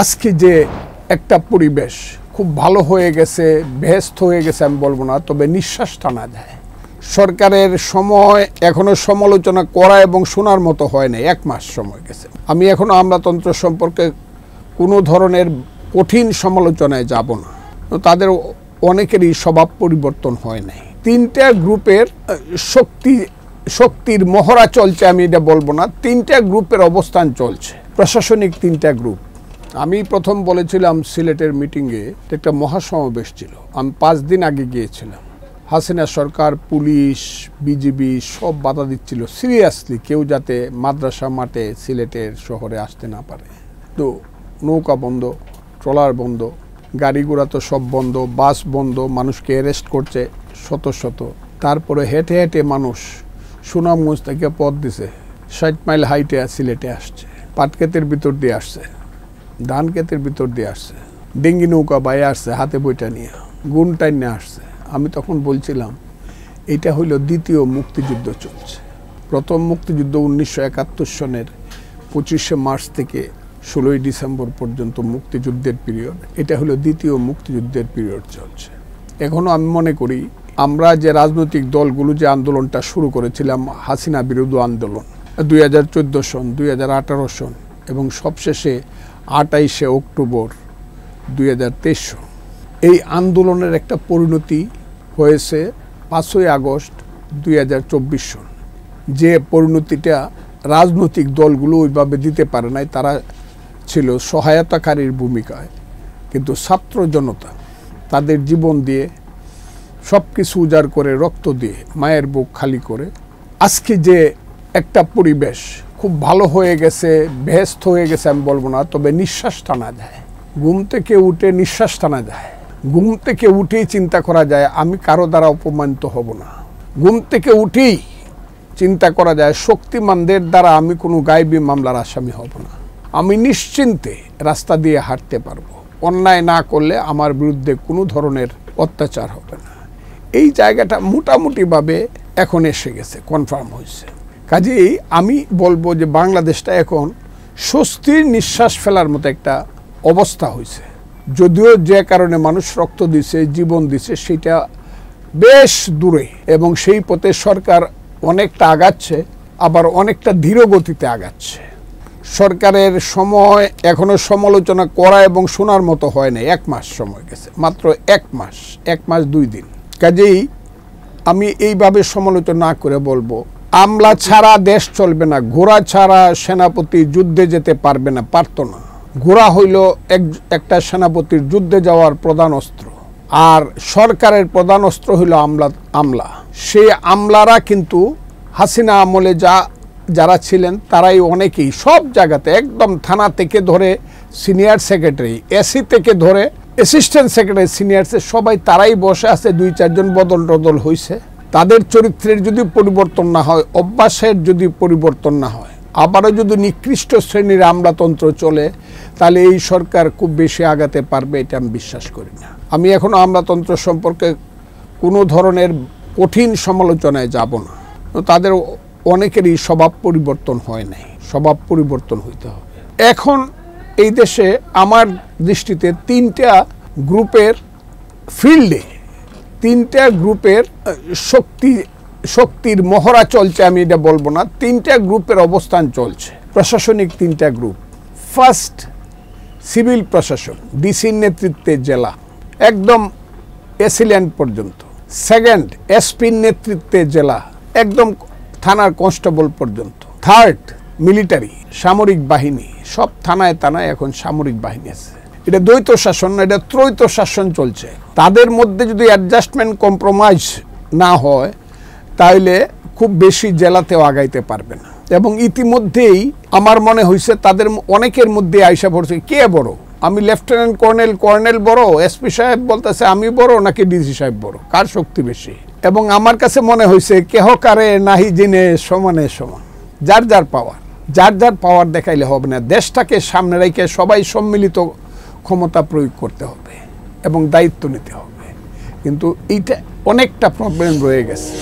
আজকে যে একটা পরিবেশ খুব ভালো হয়ে গেছে, বেহেশত হয়ে গেছে আমি বলবো না, তবে নিঃশ্বাস টানা যায়। সরকারের সময় এখনো সমালোচনা করা এবং শোনার মতো হয় নাই। 1 মাস সময় গেছে। আমি এখনো আমলাতন্ত্র সম্পর্কে কোনো ধরনের কঠিন সমালোচনায় যাব না। তাদের অনেকেরই স্বভাব পরিবর্তন হয় নাই। 3টা গ্রুপের শক্তির মহড়া চলছে, আমি এটা বলবো না। 3টা গ্রুপের অবস্থান চলছে, প্রশাসনিক 3টা গ্রুপ। আমি প্রথম বলেছিলাম সিলেটের মিটিংয়ে একটা মহাসমাবেশ ছিল, আমি 5 দিন আগে গিয়েছিলাম। হাসিনা সরকার, পুলিশ, বিজিবি সব বাধা দিচ্ছিল সিরিয়াসলি কেউ যাতে মাদ্রাসা মাঠে সিলেটের শহরে আসতে না পারে। তো নৌকা বন্ধ, ট্রলার বন্ধ, গাড়ি ঘোড়া তো সব বন্ধ, বাস বন্ধ, মানুষকে অ্যারেস্ট করছে শত শত। তারপরে হেঁটে হেঁটে মানুষ সুনামগঞ্জ থেকে পথ দিছে, 60 মাইল হাইটে সিলেটে আসছে। পাটক্ষেতের ভিতর দিয়ে আসছে, ধান ক্ষেতের ভিতর দিয়ে আসছে, ডেঙ্গি নৌকা বাইরে আসছে হাতে বইটা নিয়ে, গুণ টাইনে আসছে। আমি তখন বলছিলাম এটা হইল দ্বিতীয় মুক্তিযুদ্ধ চলছে। প্রথম মুক্তিযুদ্ধ 1971 সনের 25শে মার্চ থেকে 16ই ডিসেম্বর পর্যন্ত মুক্তিযুদ্ধের পিরিয়ড। এটা হলো দ্বিতীয় মুক্তিযুদ্ধের পিরিয়ড চলছে। এখনও আমি মনে করি আমরা যে রাজনৈতিক দলগুলো যে আন্দোলনটা শুরু করেছিলাম, হাসিনা বিরোধী আন্দোলন 2014 সন, 2018 সন এবং সবশেষে 28শে অক্টোবর 2023 সন, এই আন্দোলনের একটা পরিণতি হয়েছে 5ই আগস্ট 2024 সন। যে পরিণতিটা রাজনৈতিক দলগুলো ওইভাবে দিতে পারে নাই, তারা ছিল সহায়তাকারীর ভূমিকায়, কিন্তু ছাত্র জনতা তাদের জীবন দিয়ে সব কিছু উজাড় করে, রক্ত দিয়ে, মায়ের বুক খালি করে আজকে যে একটা পরিবেশ খুব ভালো হয়ে গেছে, বেহেশত হয়ে গেছে আমি বলবো না, তবে নিঃশ্বাস টানা যায়। ঘুম থেকে উঠে নিঃশ্বাস টানা যায়। ঘুম থেকে উঠেই চিন্তা করা যায় আমি কারো দ্বারা অপমানিত হব না। ঘুম থেকে উঠেই চিন্তা করা যায় শক্তিমানদের দ্বারা আমি কোনো গায়েবী মামলার আসামি হব না। আমি নিশ্চিন্তে রাস্তা দিয়ে হাঁটতে পারবো। অন্যায় না করলে আমার বিরুদ্ধে কোনো ধরনের অত্যাচার হবে না। এই জায়গাটা মোটামুটিভাবে এখন এসে গেছে, কনফার্ম হয়েছে। কাজেই আমি বলবো যে বাংলাদেশটা এখন স্বস্তির নিঃশ্বাস ফেলার মতো একটা অবস্থা হয়েছে। যদিও যে কারণে মানুষ রক্ত দিছে, জীবন দিছে, সেটা বেশ দূরে এবং সেই পথে সরকার অনেকটা আগাচ্ছে, আবার অনেকটা ধীর গতিতে আগাচ্ছে। সরকারের সময় এখনো সমালোচনা করা এবং শোনার মতো হয় নাই। 1 মাস সময় গেছে, মাত্র 1 মাস 2 দিন। কাজেই আমি এইভাবে সমালোচনা না করে বলবো আমলা ছাড়া দেশ চলবে না, ঘোড়া ছাড়া সেনাপতি যুদ্ধে যেতে পারবে না, পারতো না। ঘোড়া হইল একটা সেনাপতির যুদ্ধে যাওয়ার প্রধান অস্ত্র, আর সরকারের প্রধান অস্ত্র হইল আমলা। সেই আমলারা কিন্তু হাসিনা আমলে যারা ছিলেন তারাই অনেকেই সব জায়গাতে, একদম থানা থেকে ধরে সিনিয়র সেক্রেটারি, এসি থেকে ধরে অ্যাসিস্ট্যান্ট সেক্রেটারি, সিনিয়রসে সবাই তারাই বসে আছে। 2-4 জন বদল টদল হয়েছে। তাদের চরিত্রের যদি পরিবর্তন না হয়, অভ্যাসের যদি পরিবর্তন না হয়, আবারও যদি নিকৃষ্ট শ্রেণীর আমলাতন্ত্র চলে, তাহলে এই সরকার খুব বেশি আগাতে পারবে এটা আমি বিশ্বাস করি না। আমি এখনও আমলাতন্ত্র সম্পর্কে কোনো ধরনের কঠিন সমালোচনায় যাব না। তাদের অনেকেরই স্বভাব পরিবর্তন হয় নাই, স্বভাব পরিবর্তন হইতে হবে। এখন এই দেশে আমার দৃষ্টিতে 3টা গ্রুপের ফিল্ডে, 3টা গ্রুপের শক্তির মহড়া চলছে, আমি এটা বলবো না। 3টা গ্রুপের অবস্থান চলছে, প্রশাসনিক 3টা গ্রুপ। ফার্স্ট, সিভিল প্রশাসন, ডিসির নেতৃত্বে জেলা একদম এসিল্যান্ড পর্যন্ত। সেকেন্ড, এসপির নেতৃত্বে জেলা একদম থানার কনস্টেবল পর্যন্ত। থার্ড, মিলিটারি, সামরিক বাহিনী, সব থানায় থানায় এখন সামরিক বাহিনী আছে। এটা দ্বৈত শাসন না, এটা ত্রৈত শাসন চলছে। তাদের মধ্যে যদি অ্যাডজাস্টমেন্ট, কম্প্রোমাইজ না হয়, তাহলে খুব বেশি জেলাতেও আগাইতে পারবে না। এবং ইতিমধ্যেই আমার মনে হয়েছে তাদের অনেকের মধ্যে আইসা পড়ছে কে বড়। আমি লেফটেন্যান্ট কর্নেল বড়, এসপি সাহেব বলতেছে আমি বড়, নাকি ডিসি সাহেব বড়, কার শক্তি বেশি। এবং আমার কাছে মনে হয়েছে কেহ কারে নাহি জিনে সমানে সমান। যার যার পাওয়ার দেখাইলে হবে না। দেশটাকে সামনে রেখে সবাই সম্মিলিত ক্ষমতা প্রয়োগ করতে হবে এবং দায়িত্ব নিতে হবে। কিন্তু এইটা অনেকটা প্রবলেম রয়ে গেছে।